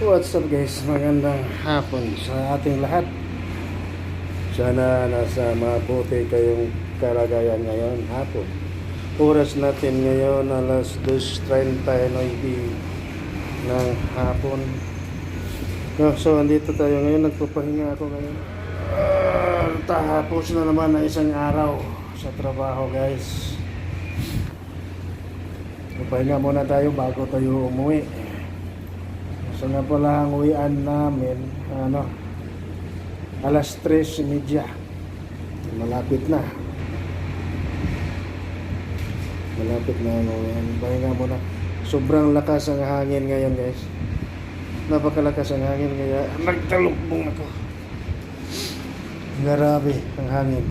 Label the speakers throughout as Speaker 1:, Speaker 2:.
Speaker 1: What's up guys? Magandang hapon sa ating lahat. Sana nasa mabuti kayong kalagayan ngayon hapon. Oras natin ngayon alas 2:39 ng hapon. So andito tayo ngayon, nagpapahinga ako ngayon. Tapos na naman na isang araw sa trabaho guys. Papahinga muna tayo bago tayo umuwi. So nga pala ang uwian namin alas 3:30. Malapit na ang uwian. Pahinga muna. Sobrang lakas ang hangin ngayon guys. Napakalakas ang hangin kaya nagtalukbong ako. Grabe ang hangin.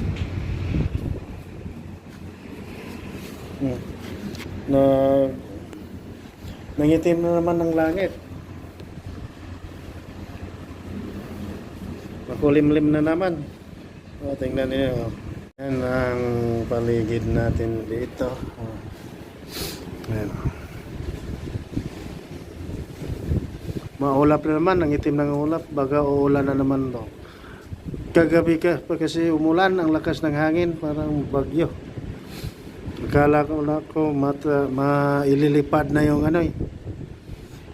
Speaker 1: Nangitim na naman ng langit. Makulimlim na naman. Tingnan niyo. Yan ang paligid natin dito. Ayan. Maulap na naman. Ang itim ng ulap. Baga uulan na naman to. Kagabi kasi umulan. Ang lakas ng hangin. Parang bagyo. Akala ko ililipad na yung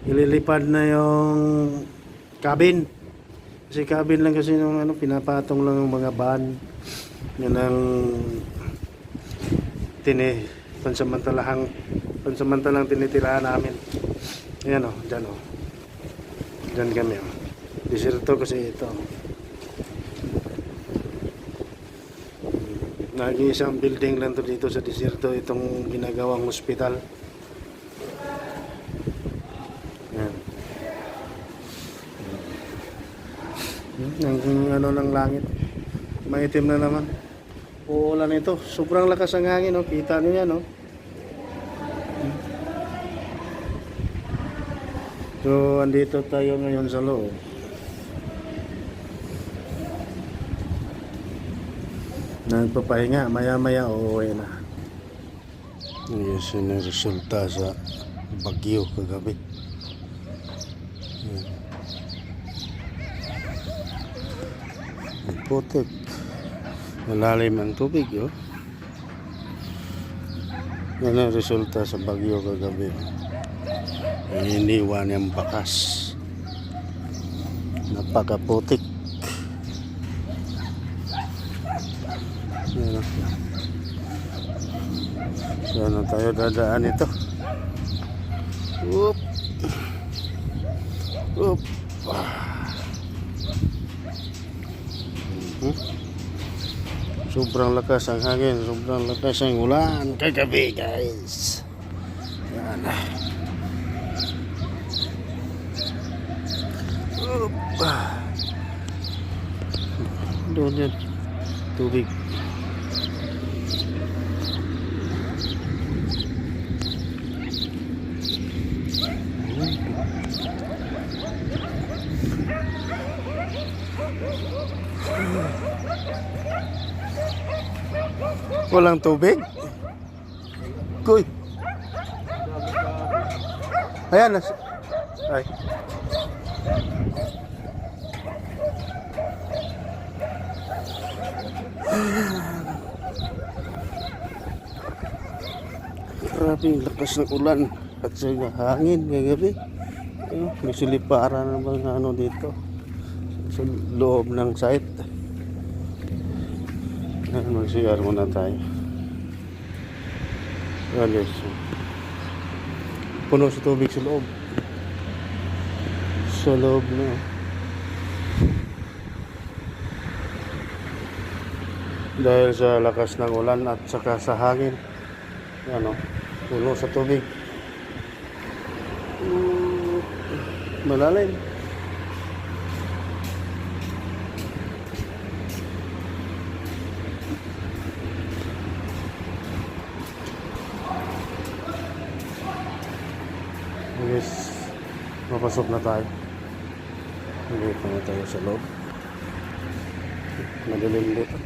Speaker 1: ililipad na yung cabin. Kasi cabin lang kasi nung pinapatong lang yung mga van. Yan ang pansamantalang tinitirahan namin. Ayan dyan dyan kami Disyerto kasi ito. Nag-iisang building lang to dito sa disyerto, itong ginagawang hospital. Ayan. Ang ng langit. Maitim na naman. Uulan ito. Sobrang lakas ang hangin, Kita niyo yan, So, andito tayo ngayon sa loob. Nagpapahinga. Maya-maya uuwi na. Yes, yun ang resulta sa bagyo kagabi. Putik. Malalim ang tubig, Yan ang resulta sa bagyo kagabi. Iniwan yung bakas. Napakaputik. Saan tayo dadaan ito? Oop. Sobrang lakas ang hangin, sobrang lakas ang ulan kagabi guys. Yan. Doon yan tubig. Walang tubig? Kuy. Ayan. Ay. Grabe ang lakas ng ulan at sa hangin kagabi. May siliparan naman dito sa loob ng site. Mag-CR muna tayo. Alis. Puno sa tubig sa loob. Sa loob na. Dahil sa lakas ng ulan at saka sa hangin. Puno sa tubig. Malalim. Yes, mapasok na tayo. Dito na tayo sa loob. Madilim dito.